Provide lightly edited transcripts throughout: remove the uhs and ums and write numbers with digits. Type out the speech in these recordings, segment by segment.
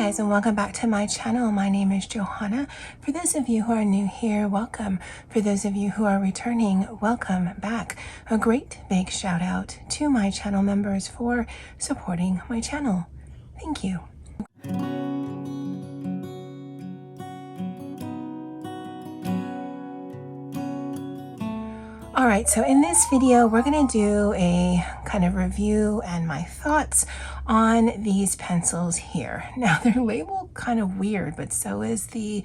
guys, and welcome back to my channel. My name is Johanna. For those of you who are new here, welcome. For those of you who are returning, welcome back. A great big shout out to my channel members for supporting my channel. Thank you. All right, so in this video, we're going to do a kind of review and my thoughts on these pencils here. Now, they're labeled kind of weird, but so is the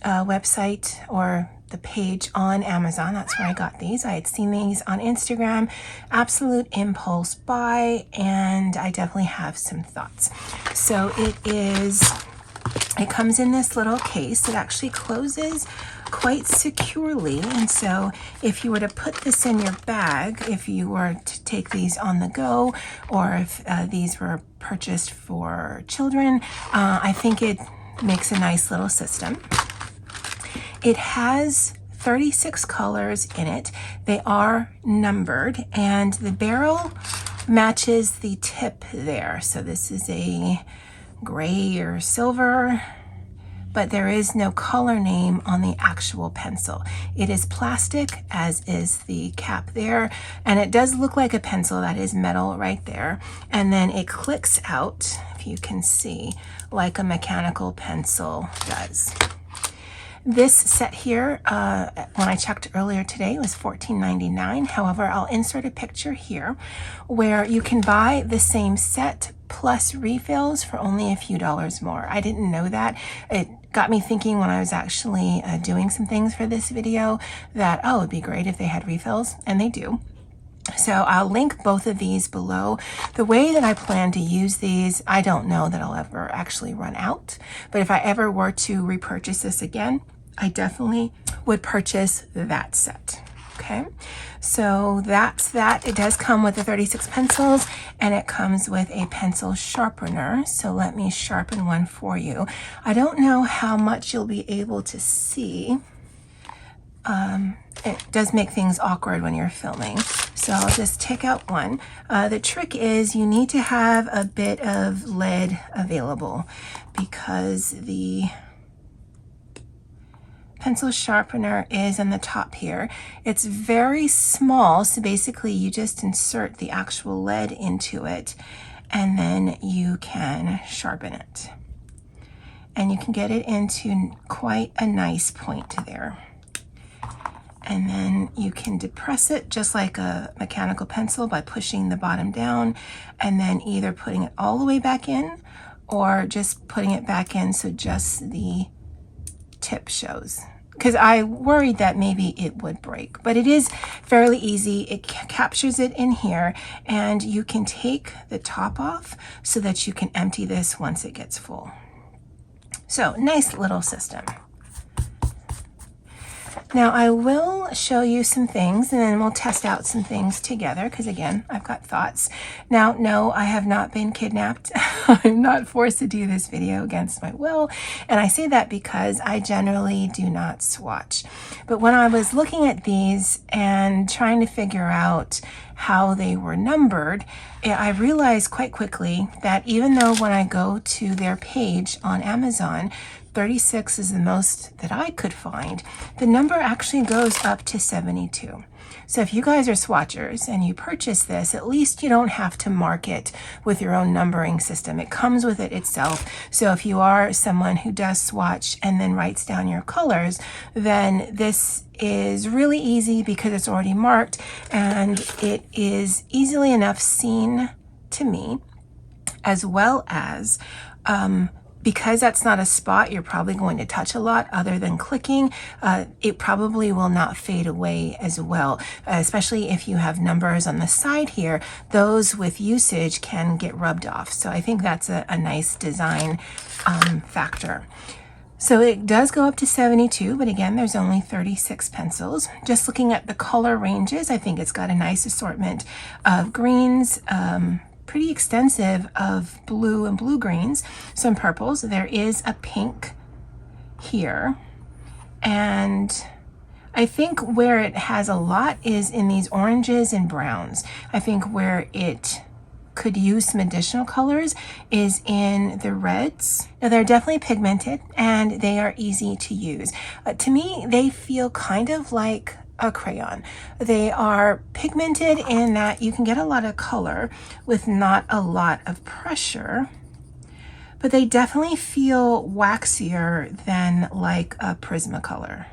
website or the page on Amazon. That's where I got these. I had seen these on Instagram, absolute impulse buy, and I definitely have some thoughts. So it comes in this little case. It actually closes quite securely, and so if you were to put this in your bag, if you were to take these on the go, or if these were purchased for children, I think it makes a nice little system. It has 36 colors in it. They are numbered, and the barrel matches the tip there. So this is a gray or silver, but there is no color name on the actual pencil. It is plastic, as is the cap there, and it does look like a pencil. That is metal right there. And then it clicks out, if you can see, like a mechanical pencil does. This set here, when I checked earlier today, was $14.99. However, I'll insert a picture here where you can buy the same set plus refills for only a few dollars more. I didn't know that. It got me thinking when I was actually doing some things for this video that, oh, it'd be great if they had refills, and they do. So I'll link both of these below. The way that I plan to use these, I don't know that I'll ever actually run out, but if I ever were to repurchase this again, I definitely would purchase that set. Okay, so that's that. It does come with the 36 pencils, and it comes with a pencil sharpener. So let me sharpen one for you. I don't know how much you'll be able to see. It does make things awkward when you're filming. So I'll just take out one. The trick is you need to have a bit of lead available because the pencil sharpener is in the top here. It's very small, so basically you just insert the actual lead into it and then you can sharpen it. And you can get it into quite a nice point there. And then you can depress it just like a mechanical pencil by pushing the bottom down and then either putting it all the way back in or just putting it back in so just the tip shows. Because I worried that maybe it would break, but it is fairly easy. It captures it in here, and you can take the top off so that you can empty this once it gets full. So nice little system. Now I will show you some things and then we'll test out some things together because again, I've got thoughts. Now, no, I have not been kidnapped. I'm not forced to do this video against my will. And I say that because I generally do not swatch. But when I was looking at these and trying to figure out how they were numbered, I realized quite quickly that even though when I go to their page on Amazon, 36 is the most that I could find, the number actually goes up to 72. So if you guys are swatchers and you purchase this, at least you don't have to mark it with your own numbering system. It comes with it itself. So if you are someone who does swatch and then writes down your colors, then this is really easy because it's already marked and it is easily enough seen to me, as well as because that's not a spot you're probably going to touch a lot other than clicking, it probably will not fade away as well, especially if you have numbers on the side here. Those with usage can get rubbed off. So I think that's a nice design factor. So it does go up to 72, but again, there's only 36 pencils. Just looking at the color ranges, I think it's got a nice assortment of greens, pretty extensive of blue and blue greens, some purples. There is a pink here. And I think where it has a lot is in these oranges and browns. I think where it could use some additional colors is in the reds. Now they're definitely pigmented and they are easy to use. To me, they feel kind of like a crayon. They are pigmented in that you can get a lot of color with not a lot of pressure, but they definitely feel waxier than like a Prismacolor.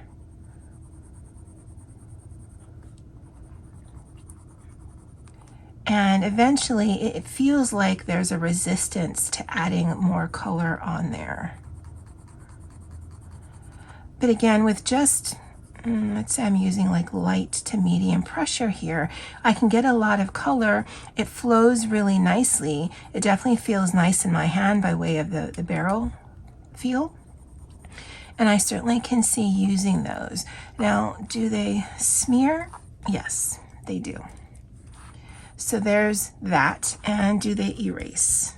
And eventually it feels like there's a resistance to adding more color on there. But again, with just, let's say I'm using like light to medium pressure here, I can get a lot of color. It flows really nicely. It definitely feels nice in my hand by way of the barrel feel. And I certainly can see using those. Now, do they smear? Yes, they do. So there's that. And do they erase?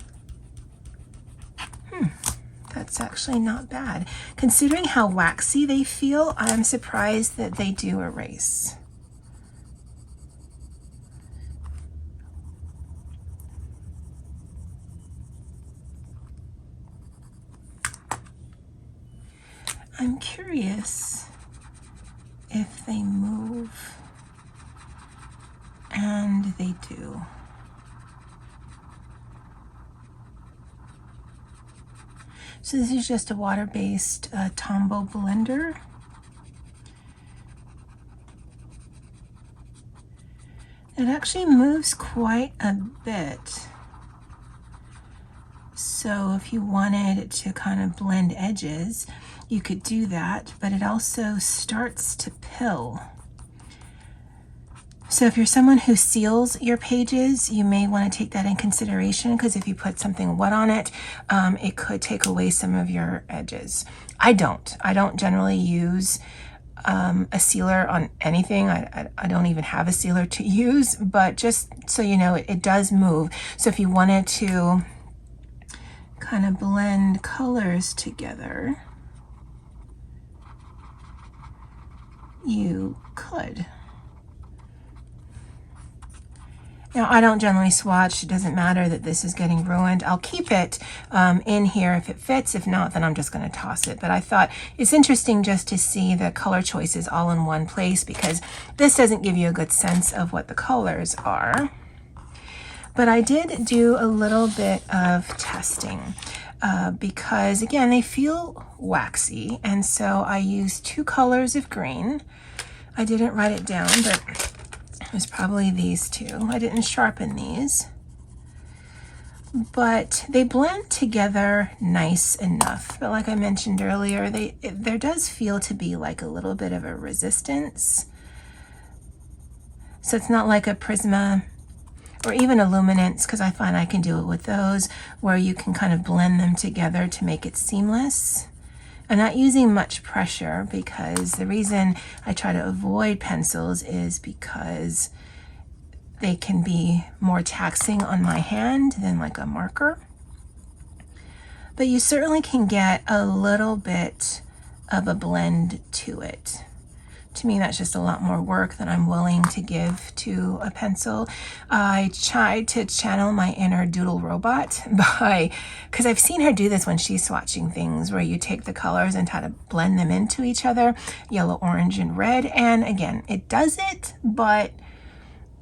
That's actually not bad. Considering how waxy they feel, I'm surprised that they do erase. I'm curious if they move. And they do. So this is just a water-based Tombow blender. It actually moves quite a bit. So if you wanted to kind of blend edges, you could do that, but it also starts to pill. So if you're someone who seals your pages, you may want to take that in consideration, because if you put something wet on it, it could take away some of your edges. I don't generally use a sealer on anything. I don't even have a sealer to use, but just so you know, it does move. So if you wanted to kind of blend colors together, you could. Now, I don't generally swatch. It doesn't matter that this is getting ruined. I'll keep it in here if it fits. If not, then I'm just going to toss it. But I thought it's interesting just to see the color choices all in one place, because this doesn't give you a good sense of what the colors are. But I did do a little bit of testing because, again, they feel waxy. And so I used 2 colors of green. I didn't write it down, but it was probably these 2. I didn't sharpen these, but they blend together nice enough. But like I mentioned earlier, there does feel to be like a little bit of a resistance. So it's not like a Prisma or even a Luminance, because I find I can do it with those, where you can kind of blend them together to make it seamless. I'm not using much pressure, because the reason I try to avoid pencils is because they can be more taxing on my hand than like a marker. But you certainly can get a little bit of a blend to it. To me, that's just a lot more work than I'm willing to give to a pencil. I tried to channel my inner doodle robot because I've seen her do this when she's swatching things, where you take the colors and try to blend them into each other, yellow, orange, and red. And again, it does it, but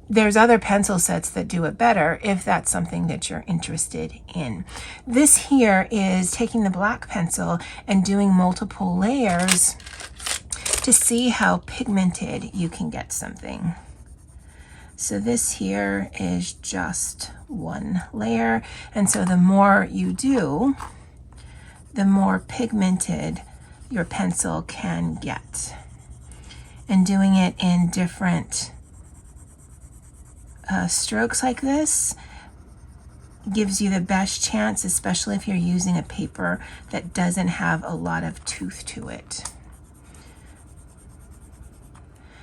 there's other pencil sets that do it better if that's something that you're interested in. This here is taking the black pencil and doing multiple layers to see how pigmented you can get something. So this here is just 1 layer, and so the more you do, the more pigmented your pencil can get. And doing it in different strokes like this gives you the best chance, especially if you're using a paper that doesn't have a lot of tooth to it.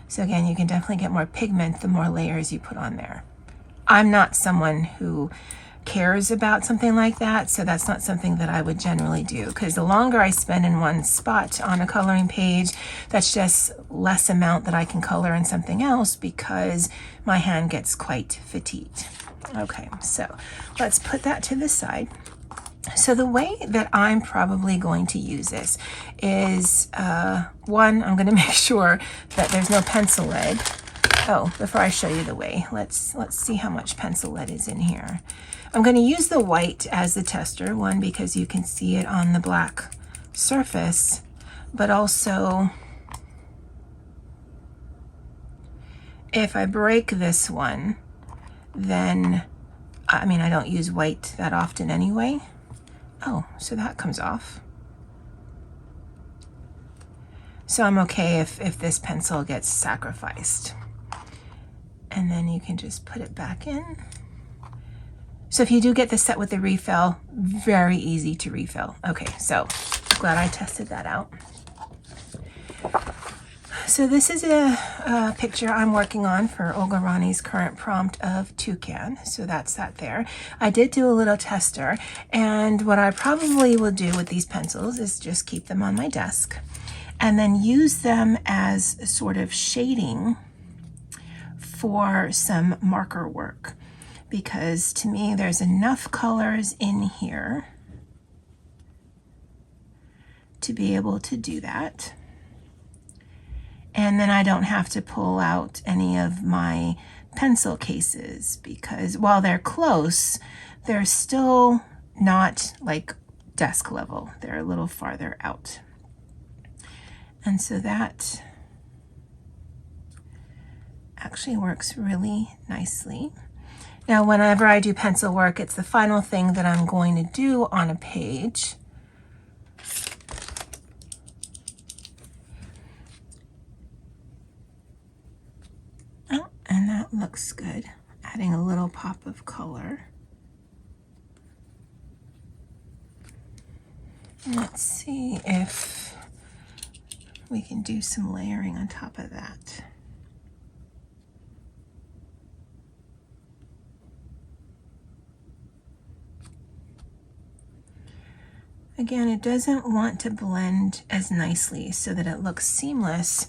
So again, you can definitely get more pigment the more layers you put on there. I'm not someone who cares about something like that, so that's not something that I would generally do, because the longer I spend in one spot on a coloring page, that's just less amount that I can color in something else, because my hand gets quite fatigued. Okay, so let's put that to the side. So the way that I'm probably going to use this is, one, I'm going to make sure that there's no pencil lead. Oh, before I show you the way, let's see how much pencil lead is in here. I'm going to use the white as the tester, one, because you can see it on the black surface, but also if I break this one, then, I mean, I don't use white that often anyway. Oh, so that comes off. So I'm okay if this pencil gets sacrificed. And then you can just put it back in. So if you do get the set with the refill, very easy to refill. Okay, so glad I tested that out. So this is a picture I'm working on for Olga Rani's current prompt of toucan. So that's that there. I did do a little tester, and what I probably will do with these pencils is just keep them on my desk and then use them as a sort of shading for some marker work, because to me there's enough colors in here to be able to do that. And then I don't have to pull out any of my pencil cases, because while they're close, they're still not like desk level. They're a little farther out. And so that actually works really nicely. Now, whenever I do pencil work, it's the final thing that I'm going to do on a page. Oh, and that looks good. Adding a little pop of color. Let's see if we can do some layering on top of that. Again, it doesn't want to blend as nicely so that it looks seamless,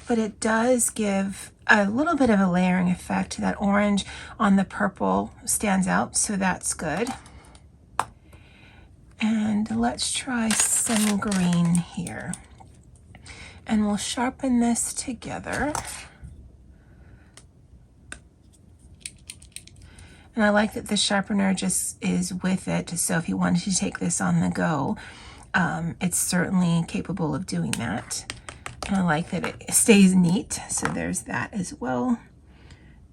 but it does give a little bit of a layering effect. That orange on the purple stands out, so that's good. And let's try some green here. And we'll sharpen this together. And I like that the sharpener just is with it, so if you wanted to take this on the go, it's certainly capable of doing that. And I like that it stays neat, so there's that as well.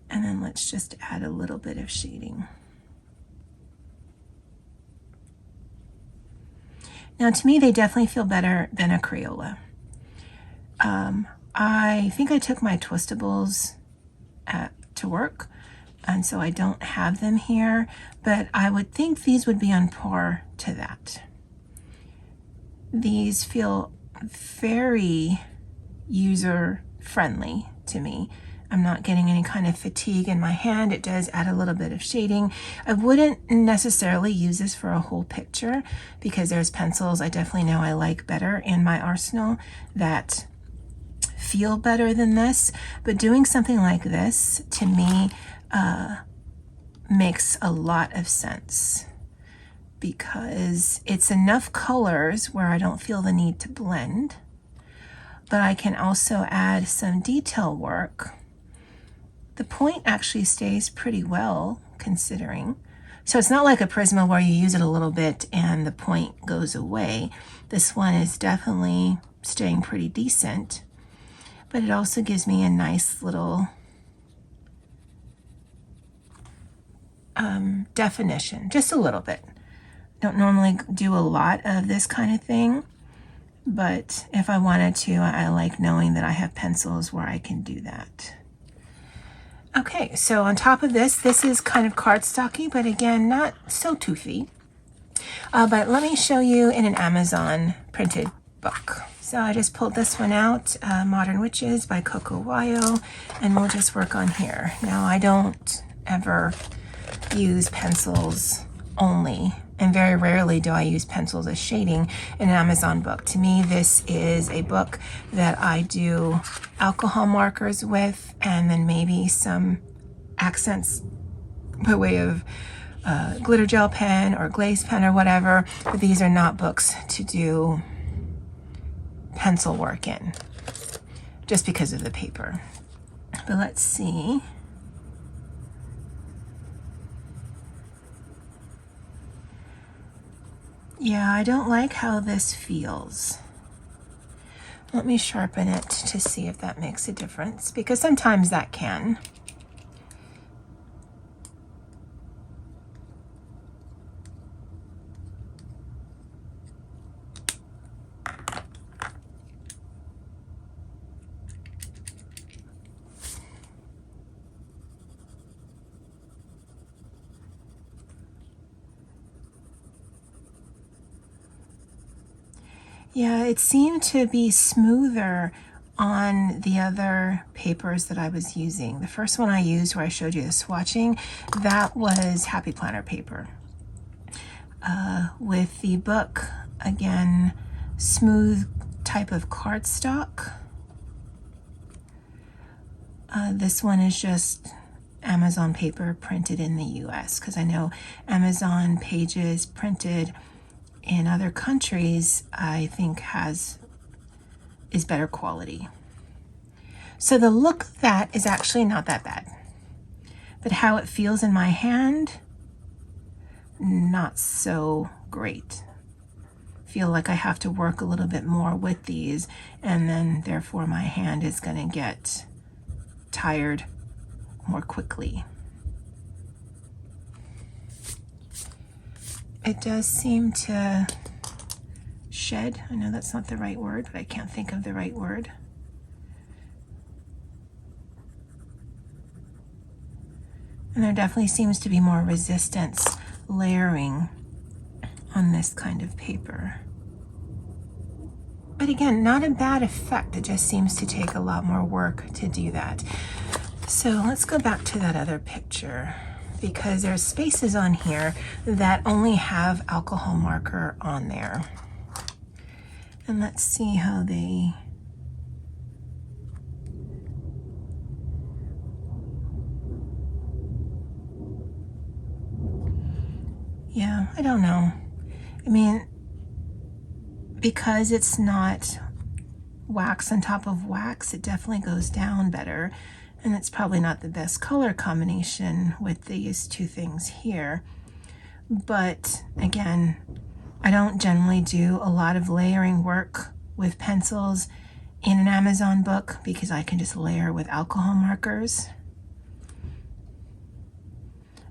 And then let's just add a little bit of shading. Now, to me, they definitely feel better than a Crayola. I think I took my Twistables to work, and so I don't have them here, but I would think these would be on par to that. These feel very user-friendly to me. I'm not getting any kind of fatigue in my hand. It does add a little bit of shading. I wouldn't necessarily use this for a whole picture, because there's pencils I definitely know I like better in my arsenal that feel better than this, but doing something like this to me makes a lot of sense, because it's enough colors where I don't feel the need to blend, but I can also add some detail work. The point actually stays pretty well, considering. So it's not like a Prisma where you use it a little bit and the point goes away. This one is definitely staying pretty decent, but it also gives me a nice little definition, just a little bit. Don't normally do a lot of this kind of thing, but if I wanted to, I like knowing that I have pencils where I can do that. Okay, so on top of this is kind of cardstocky, but again, not so toothy. But let me show you in an Amazon printed book. So I just pulled this one out, Modern Witches by Coco Wayo, and we'll just work on here. Now, I don't ever use pencils only, and very rarely do I use pencils as shading in an Amazon book. To me, this is a book that I do alcohol markers with, and then maybe some accents by way of glitter gel pen or glaze pen or whatever, but these are not books to do pencil work in, just because of the paper. But let's see. Yeah, I don't like how this feels. Let me sharpen it to see if that makes a difference, because sometimes that can. Yeah, it seemed to be smoother on the other papers that I was using. The first one I used, where I showed you the swatching, that was Happy Planner paper. With the book, again, smooth type of cardstock. This one is just Amazon paper printed in the US, because I know Amazon pages printed in other countries, I think is better quality. So the look of that is actually not that bad, but how it feels in my hand, not so great. Feel like I have to work a little bit more with these, and then therefore my hand is going to get tired more quickly. It does seem to shed. I know that's not the right word, but I can't think of the right word. And there definitely seems to be more resistance layering on this kind of paper. But again, not a bad effect. It just seems to take a lot more work to do that. So let's go back to that other picture, because there's spaces on here that only have alcohol marker on there. And let's see how they... Yeah, I don't know. I mean, because it's not wax on top of wax, it definitely goes down better. And it's probably not the best color combination with these two things here. But again, I don't generally do a lot of layering work with pencils in an Amazon book, because I can just layer with alcohol markers.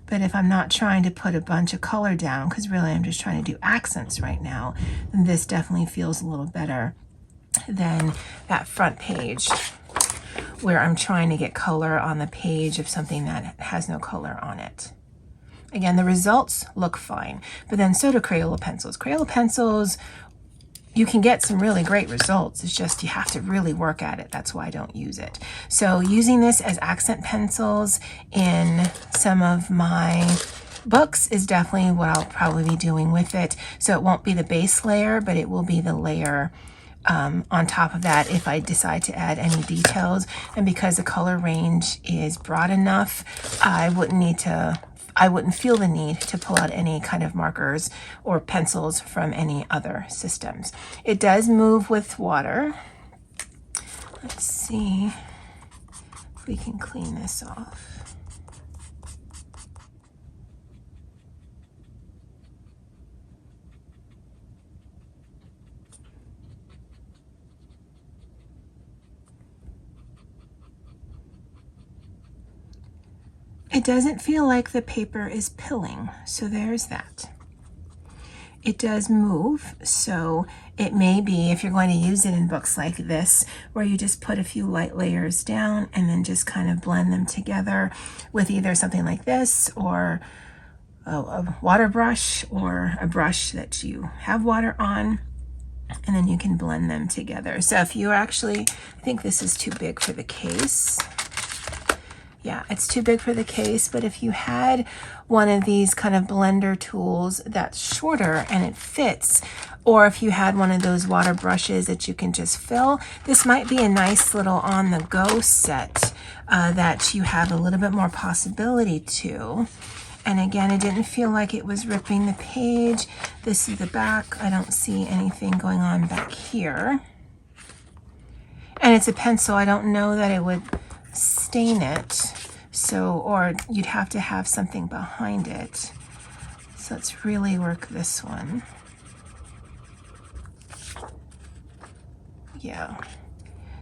But if I'm not trying to put a bunch of color down, because really I'm just trying to do accents right now, then this definitely feels a little better than that front page, where I'm trying to get color on the page of something that has no color on it. Again, the results look fine, but then so do Crayola pencils. Crayola pencils, you can get some really great results. It's just you have to really work at it. That's why I don't use it. So using this as accent pencils in some of my books is definitely what I'll probably be doing with it. So it won't be the base layer, but it will be the layer on top of that if I decide to add any details. And because the color range is broad enough, I wouldn't feel the need to pull out any kind of markers or pencils from any other systems. It does move with water. Let's see if we can clean this off. It doesn't feel like the paper is pilling, so there's that. It does move, so it may be, if you're going to use it in books like this, where you just put a few light layers down and then just kind of blend them together with either something like this or a water brush or a brush that you have water on, and then you can blend them together. So if you actually, I think this is too big for the case. Yeah, it's too big for the case, but if you had one of these kind of blender tools that's shorter and it fits, or if you had one of those water brushes that you can just fill, this might be a nice little on-the-go set that you have a little bit more possibility to. And again, it didn't feel like it was ripping the page. This is the back. I don't see anything going on back here. And it's a pencil. I don't know that it would stain it, so, or you'd have to have something behind it. So let's really work this one. Yeah.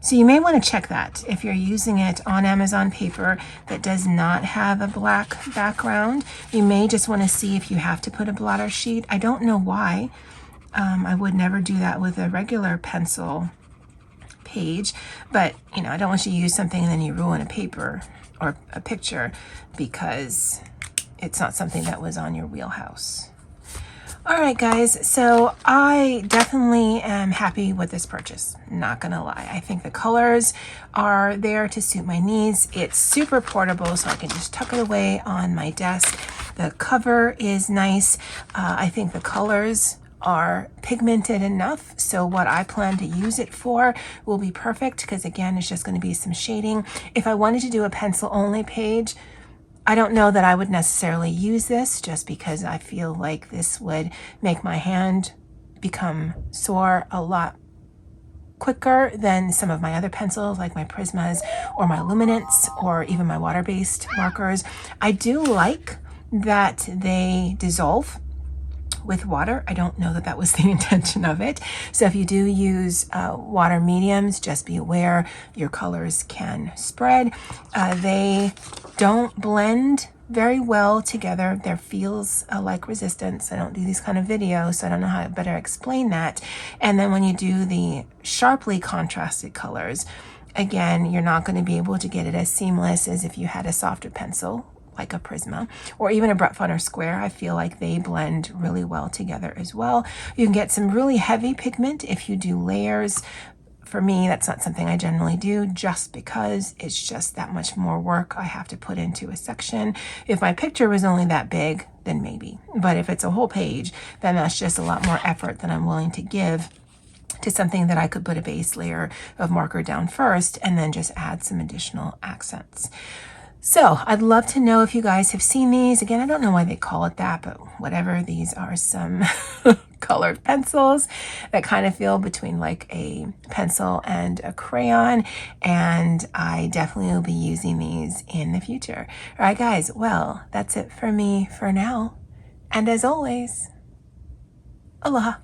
So you may want to check that if you're using it on Amazon paper that does not have a black background. You may just want to see if you have to put a blotter sheet. I don't know why. I would never do that with a regular pencil page, but you know, I don't want you to use something and then you ruin a paper or a picture because it's not something that was on your wheelhouse. All right, guys, so I definitely am happy with this purchase, not gonna lie. I think the colors are there to suit my needs. It's super portable, so I can just tuck it away on my desk. The cover is nice. I think the colors are pigmented enough, so what I plan to use it for will be perfect, because again, it's just going to be some shading. If I wanted to do a pencil only page, I don't know that I would necessarily use this, just because I feel like this would make my hand become sore a lot quicker than some of my other pencils, like my Prismas or my Luminants or even my water-based markers. I do like that they dissolve with water. I don't know that that was the intention of it. So if you do use water mediums, just be aware your colors can spread. They don't blend very well together. There feels like resistance. I don't do these kind of videos, so I don't know how to better explain that. And then when you do the sharply contrasted colors, again, you're not going to be able to get it as seamless as if you had a softer pencil like a Prisma or even a Brett Funner Square. I feel like they blend really well together as well. You can get some really heavy pigment if you do layers. For me, that's not something I generally do, just because it's just that much more work I have to put into a section. If my picture was only that big, then maybe. But if it's a whole page, then that's just a lot more effort than I'm willing to give to something that I could put a base layer of marker down first and then just add some additional accents. So I'd love to know if you guys have seen these. Again, I don't know why they call it that, but whatever. These are some colored pencils that kind of feel between like a pencil and a crayon. And I definitely will be using these in the future. All right, guys. Well, that's it for me for now. And as always, aloha.